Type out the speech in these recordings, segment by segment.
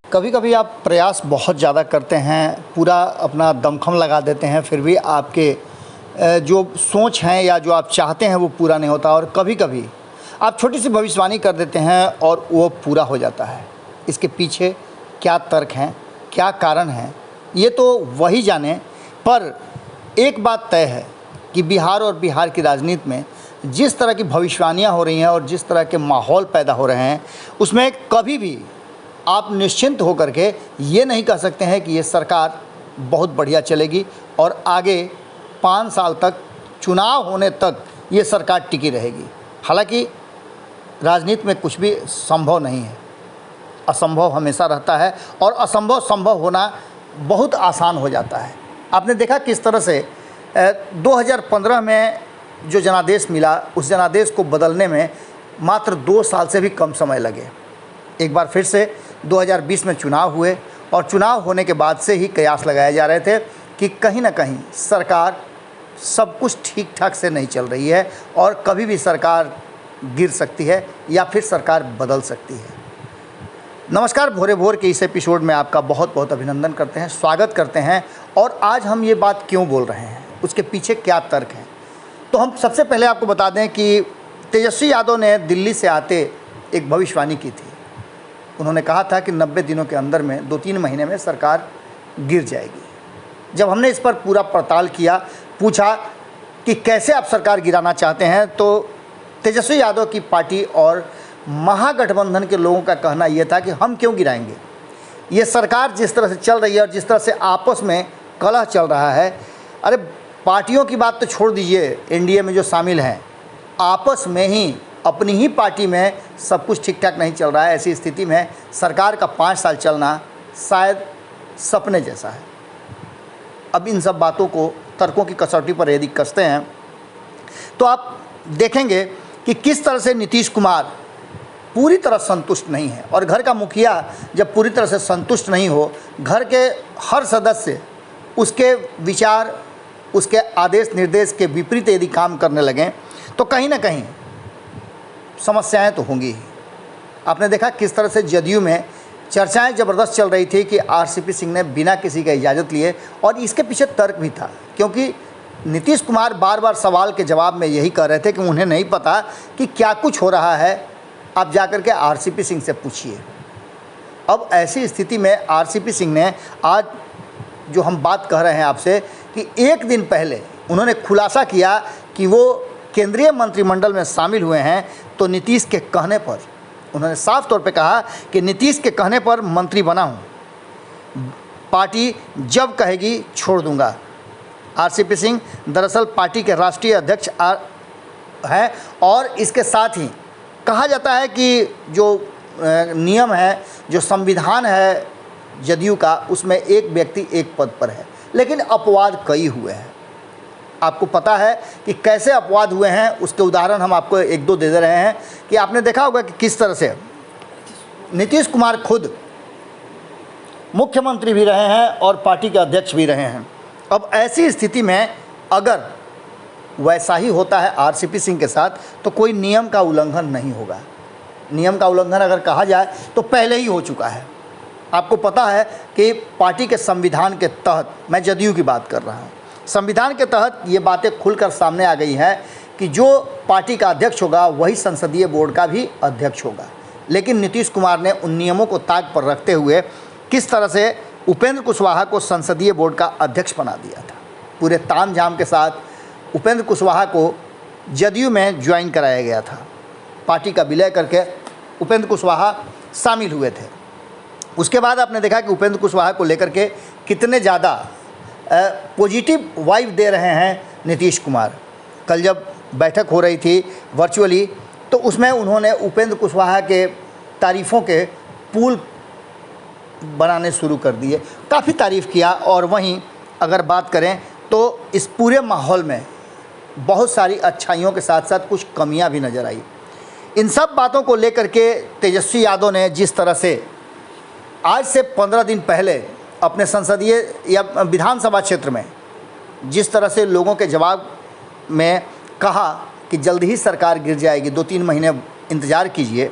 कभी कभी आप प्रयास बहुत ज़्यादा करते हैं, पूरा अपना दमखम लगा देते हैं, फिर भी आपके जो सोच हैं या जो आप चाहते हैं वो पूरा नहीं होता। और कभी कभी आप छोटी सी भविष्यवाणी कर देते हैं और वो पूरा हो जाता है। इसके पीछे क्या तर्क हैं, क्या कारण हैं, ये तो वही जाने। पर एक बात तय है कि बिहार और बिहार की राजनीति में जिस तरह की भविष्यवाणियाँ हो रही हैं और जिस तरह के माहौल पैदा हो रहे हैं, उसमें कभी भी आप निश्चिंत होकर के ये नहीं कह सकते हैं कि ये सरकार बहुत बढ़िया चलेगी और आगे 5 साल तक, चुनाव होने तक ये सरकार टिकी रहेगी। हालांकि राजनीति में कुछ भी संभव नहीं है, असंभव हमेशा रहता है और असंभव संभव होना बहुत आसान हो जाता है। आपने देखा किस तरह से 2015 में जो जनादेश मिला, उस जनादेश को बदलने में मात्र 2 साल से भी कम समय लगे। एक बार फिर से 2020 में चुनाव हुए और चुनाव होने के बाद से ही कयास लगाए जा रहे थे कि कहीं ना कहीं सरकार सब कुछ ठीक ठाक से नहीं चल रही है और कभी भी सरकार गिर सकती है या फिर सरकार बदल सकती है। नमस्कार, भोरे भोर के इस एपिसोड में आपका बहुत बहुत अभिनंदन करते हैं, स्वागत करते हैं। और आज हम ये बात क्यों बोल रहे हैं, उसके पीछे क्या तर्क है, तो हम सबसे पहले आपको बता दें कि तेजस्वी यादव ने दिल्ली से आते एक भविष्यवाणी की थी। उन्होंने कहा था कि 90 दिनों के अंदर में 2-3 महीने में सरकार गिर जाएगी। जब हमने इस पर पूरा पड़ताल किया, पूछा कि कैसे आप सरकार गिराना चाहते हैं, तो तेजस्वी यादव की पार्टी और महागठबंधन के लोगों का कहना यह था कि हम क्यों गिराएंगे। ये सरकार जिस तरह से चल रही है और जिस तरह से आपस में कलह चल रहा है, अरे पार्टियों की बात तो छोड़ दीजिए, एनडीए में जो शामिल हैं आपस में ही, अपनी ही पार्टी में सब कुछ ठीक ठाक नहीं चल रहा है। ऐसी स्थिति में सरकार का 5 साल चलना शायद सपने जैसा है। अब इन सब बातों को तर्कों की कसौटी पर यदि कसते हैं तो आप देखेंगे कि किस तरह से नीतीश कुमार पूरी तरह संतुष्ट नहीं है। और घर का मुखिया जब पूरी तरह से संतुष्ट नहीं हो, घर के हर सदस्य उसके विचार, उसके आदेश निर्देश के विपरीत यदि काम करने लगें तो कहीं ना कहीं समस्याएं तो होंगी ही। आपने देखा किस तरह से जदयू में चर्चाएं ज़बरदस्त चल रही थी कि आरसीपी सिंह ने बिना किसी का इजाज़त लिए, और इसके पीछे तर्क भी था क्योंकि नीतीश कुमार बार बार सवाल के जवाब में यही कह रहे थे कि उन्हें नहीं पता कि क्या कुछ हो रहा है, आप जाकर के आरसीपी सिंह से पूछिए। अब ऐसी स्थिति में आरसीपी सिंह ने आज जो हम बात कह रहे हैं आपसे कि एक दिन पहले उन्होंने खुलासा किया कि वो केंद्रीय मंत्रिमंडल में शामिल हुए हैं, तो नीतीश के कहने पर उन्होंने साफ तौर पे कहा कि नीतीश के कहने पर मंत्री बना हूँ, पार्टी जब कहेगी छोड़ दूंगा। आरसीपी सिंह दरअसल पार्टी के राष्ट्रीय अध्यक्ष हैं और इसके साथ ही कहा जाता है कि जो नियम है, जो संविधान है जदयू का, उसमें एक व्यक्ति एक पद पर है, लेकिन अपवाद कई हुए हैं। आपको पता है कि कैसे अपवाद हुए हैं, उसके उदाहरण हम आपको 1-2 दे रहे हैं कि आपने देखा होगा कि किस तरह से नीतीश कुमार खुद मुख्यमंत्री भी रहे हैं और पार्टी के अध्यक्ष भी रहे हैं। अब ऐसी स्थिति में अगर वैसा ही होता है आरसीपी सिंह के साथ तो कोई नियम का उल्लंघन नहीं होगा। नियम का उल्लंघन अगर कहा जाए तो पहले ही हो चुका है। आपको पता है कि पार्टी के संविधान के तहत, मैं जदयू की बात कर रहा हूँ, संविधान के तहत ये बातें खुलकर सामने आ गई हैं कि जो पार्टी का अध्यक्ष होगा वही संसदीय बोर्ड का भी अध्यक्ष होगा। लेकिन नीतीश कुमार ने उन नियमों को ताक पर रखते हुए किस तरह से उपेंद्र कुशवाहा को संसदीय बोर्ड का अध्यक्ष बना दिया था। पूरे तामझाम के साथ उपेंद्र कुशवाहा को जदयू में ज्वाइन कराया गया था। पार्टी का विलय करके उपेंद्र कुशवाहा शामिल हुए थे। उसके बाद आपने देखा कि उपेंद्र कुशवाहा को लेकर के कितने ज़्यादा पॉजिटिव वाइब दे रहे हैं नीतीश कुमार। कल जब बैठक हो रही थी वर्चुअली, तो उसमें उन्होंने उपेंद्र कुशवाहा के तारीफ़ों के पुल बनाने शुरू कर दिए, काफ़ी तारीफ़ किया। और वहीं अगर बात करें तो इस पूरे माहौल में बहुत सारी अच्छाइयों के साथ साथ कुछ कमियां भी नज़र आई। इन सब बातों को लेकर के तेजस्वी यादव ने जिस तरह से आज से 15 दिन पहले अपने संसदीय या विधानसभा क्षेत्र में जिस तरह से लोगों के जवाब में कहा कि जल्द ही सरकार गिर जाएगी, 2-3 महीने इंतज़ार कीजिए,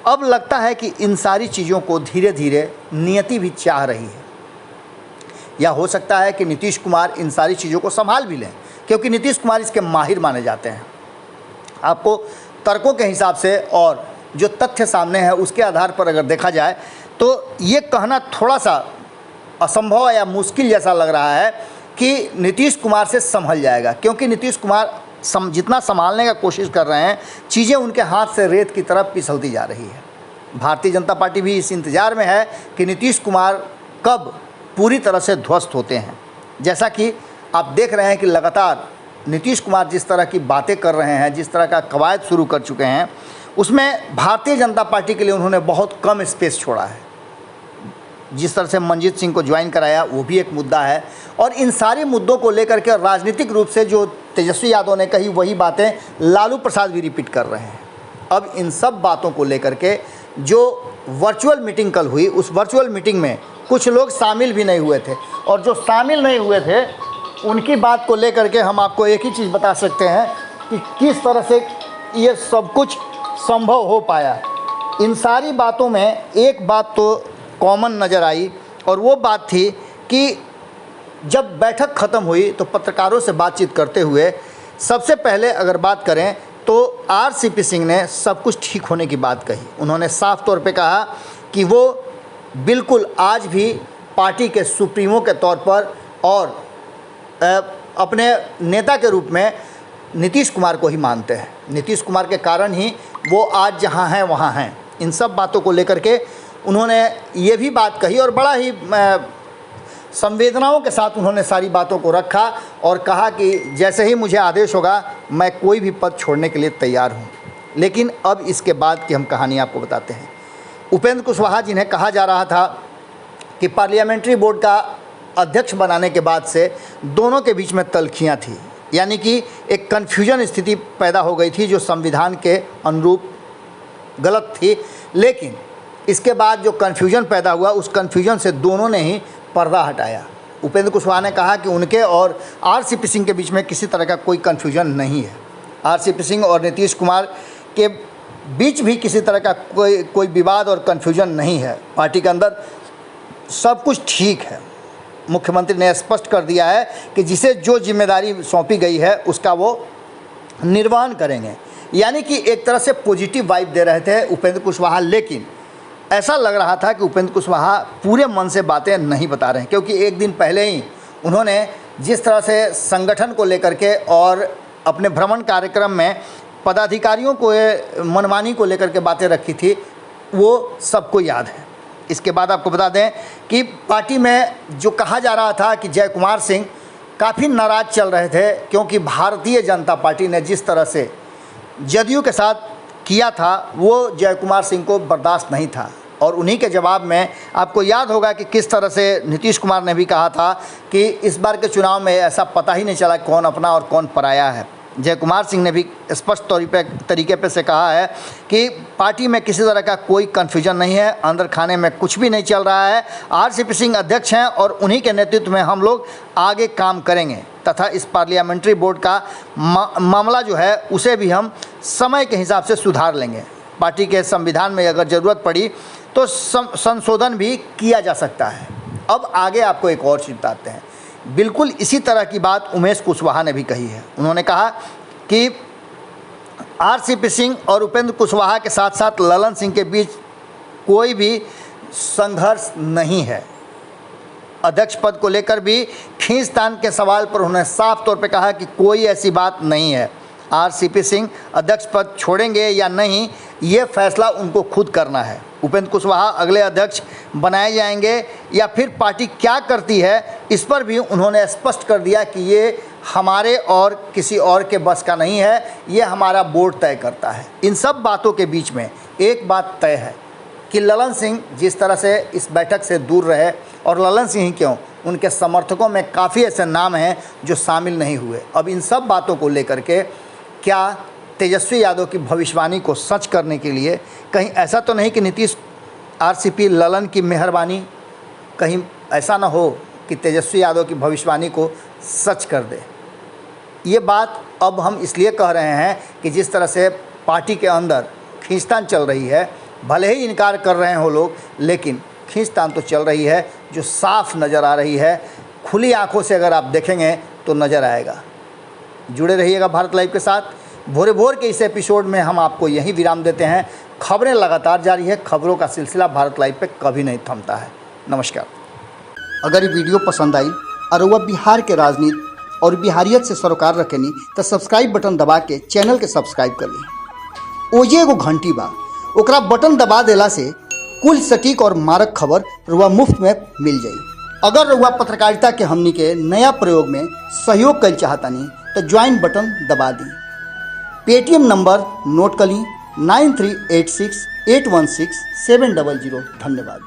अब लगता है कि इन सारी चीज़ों को धीरे धीरे नियति भी चाह रही है, या हो सकता है कि नीतीश कुमार इन सारी चीज़ों को संभाल भी लें, क्योंकि नीतीश कुमार इसके माहिर माने जाते हैं। आपको तर्कों के हिसाब से और जो तथ्य सामने है उसके आधार पर अगर देखा जाए तो ये कहना थोड़ा सा असंभव या मुश्किल जैसा लग रहा है कि नीतीश कुमार से संभल जाएगा, क्योंकि नीतीश कुमार जितना संभालने का कोशिश कर रहे हैं, चीज़ें उनके हाथ से रेत की तरफ फिसलती जा रही है। भारतीय जनता पार्टी भी इस इंतज़ार में है कि नीतीश कुमार कब पूरी तरह से ध्वस्त होते हैं। जैसा कि आप देख रहे हैं कि लगातार नीतीश कुमार जिस तरह की बातें कर रहे हैं, जिस तरह का कवायद शुरू कर चुके हैं, उसमें भारतीय जनता पार्टी के लिए उन्होंने बहुत कम स्पेस छोड़ा है। जिस तरह से मनजीत सिंह को ज्वाइन कराया वो भी एक मुद्दा है, और इन सारे मुद्दों को लेकर के राजनीतिक रूप से जो तेजस्वी यादव ने कही वही बातें लालू प्रसाद भी रिपीट कर रहे हैं। अब इन सब बातों को लेकर के जो वर्चुअल मीटिंग कल हुई, उस वर्चुअल मीटिंग में कुछ लोग शामिल भी नहीं हुए थे, और जो शामिल नहीं हुए थे उनकी बात को लेकर के हम आपको एक ही चीज़ बता सकते हैं कि किस तरह से ये सब कुछ संभव हो पाया। इन सारी बातों में एक बात तो कॉमन नज़र आई, और वो बात थी कि जब बैठक ख़त्म हुई तो पत्रकारों से बातचीत करते हुए सबसे पहले अगर बात करें तो आरसीपी सिंह ने सब कुछ ठीक होने की बात कही। उन्होंने साफ तौर पे कहा कि वो बिल्कुल आज भी पार्टी के सुप्रीमो के तौर पर और अपने नेता के रूप में नीतीश कुमार को ही मानते हैं। नीतीश कुमार के कारण ही वो आज जहाँ हैं वहाँ हैं। इन सब बातों को लेकर के उन्होंने ये भी बात कही, और बड़ा ही संवेदनाओं के साथ उन्होंने सारी बातों को रखा और कहा कि जैसे ही मुझे आदेश होगा मैं कोई भी पद छोड़ने के लिए तैयार हूँ। लेकिन अब इसके बाद की हम कहानी आपको बताते हैं। उपेंद्र कुशवाहा जिन्हें कहा जा रहा था कि पार्लियामेंट्री बोर्ड का अध्यक्ष बनाने के बाद से दोनों के बीच में तल्खियाँ थी, यानी कि एक कन्फ्यूजन स्थिति पैदा हो गई थी जो संविधान के अनुरूप गलत थी। लेकिन इसके बाद जो कन्फ्यूजन पैदा हुआ, उस कन्फ्यूजन से दोनों ने ही पर्दा हटाया। उपेंद्र कुशवाहा ने कहा कि उनके और आरसीपी सिंह के बीच में किसी तरह का कोई कन्फ्यूजन नहीं है। आरसीपी सिंह और नीतीश कुमार के बीच भी किसी तरह का कोई विवाद और कन्फ्यूजन नहीं है। पार्टी के अंदर सब कुछ ठीक है। मुख्यमंत्री ने स्पष्ट कर दिया है कि जिसे जो जिम्मेदारी सौंपी गई है उसका वो निर्वहन करेंगे, यानी कि एक तरह से पॉजिटिव वाइब दे रहे थे उपेंद्र कुशवाहा। लेकिन ऐसा लग रहा था कि उपेंद्र कुशवाहा पूरे मन से बातें नहीं बता रहे हैं, क्योंकि एक दिन पहले ही उन्होंने जिस तरह से संगठन को लेकर के और अपने भ्रमण कार्यक्रम में पदाधिकारियों को मनमानी को लेकर के बातें रखी थी, वो सबको याद है। इसके बाद आपको बता दें कि पार्टी में जो कहा जा रहा था कि जय कुमार सिंह काफ़ी नाराज़ चल रहे थे, क्योंकि भारतीय जनता पार्टी ने जिस तरह से जदयू के साथ किया था वो जय कुमार सिंह को बर्दाश्त नहीं था। और उन्हीं के जवाब में आपको याद होगा कि किस तरह से नीतीश कुमार ने भी कहा था कि इस बार के चुनाव में ऐसा पता ही नहीं चला कौन अपना और कौन पराया है। जय कुमार सिंह ने भी स्पष्ट तरीके पे से कहा है कि पार्टी में किसी तरह का कोई कन्फ्यूजन नहीं है, अंदर खाने में कुछ भी नहीं चल रहा है। आरसीपी सिंह अध्यक्ष हैं और उन्हीं के नेतृत्व में हम लोग आगे काम करेंगे, तथा इस पार्लियामेंट्री बोर्ड का मामला जो है उसे भी हम समय के हिसाब से सुधार लेंगे। पार्टी के संविधान में अगर ज़रूरत पड़ी तो संशोधन भी किया जा सकता है। अब आगे आपको एक और चीज़ बताते हैं। बिल्कुल इसी तरह की बात उमेश कुशवाहा ने भी कही है। उन्होंने कहा कि आरसीपी सिंह और उपेंद्र कुशवाहा के साथ साथ ललन सिंह के बीच कोई भी संघर्ष नहीं है। अध्यक्ष पद को लेकर भी खींचतान के सवाल पर उन्होंने साफ तौर पर कहा कि कोई ऐसी बात नहीं है। आरसीपी सिंह अध्यक्ष पद छोड़ेंगे या नहीं, ये फैसला उनको खुद करना है। उपेंद्र कुशवाहा अगले अध्यक्ष बनाए जाएंगे या फिर पार्टी क्या करती है, इस पर भी उन्होंने स्पष्ट कर दिया कि ये हमारे और किसी और के बस का नहीं है, ये हमारा बोर्ड तय करता है। इन सब बातों के बीच में एक बात तय है कि ललन सिंह जिस तरह से इस बैठक से दूर रहे, और ललन सिंह ही क्यों, उनके समर्थकों में काफ़ी ऐसे नाम हैं जो शामिल नहीं हुए। अब इन सब बातों को लेकर के क्या तेजस्वी यादव की भविष्यवाणी को सच करने के लिए कहीं ऐसा तो नहीं कि नीतीश आरसीपी ललन की मेहरबानी, कहीं ऐसा ना हो कि तेजस्वी यादव की भविष्यवाणी को सच कर दे। ये बात अब हम इसलिए कह रहे हैं कि जिस तरह से पार्टी के अंदर खींचतान चल रही है, भले ही इनकार कर रहे हो लोग, लेकिन खींचतान तो चल रही है जो साफ नज़र आ रही है। खुली आंखों से अगर आप देखेंगे तो नज़र आएगा। जुड़े रहिएगा भारत लाइव के साथ। भोरे भोर के इस एपिसोड में हम आपको यही विराम देते हैं। खबरें लगातार जारी है, खबरों का सिलसिला भारत लाइव पे कभी नहीं थमता है। नमस्कार। अगर ये वीडियो पसंद आई और वह बिहार के राजनीति और बिहारियत से सरोकार रखेनी तो सब्सक्राइब बटन दबा के चैनल के सब्सक्राइब कर ली। ओजे एगो घंटी बा, ओकरा बटन दबा देला से कुल सटीक और मारक खबर रुआ मुफ्त में मिल जाई। अगर रुआ पत्रकारिता के हमनी के नया प्रयोग में सहयोग कर चाहतानी तो ज्वाइन बटन दबा दी। पेटीएम नंबर नोट कर ली 9386816700। धन्यवाद।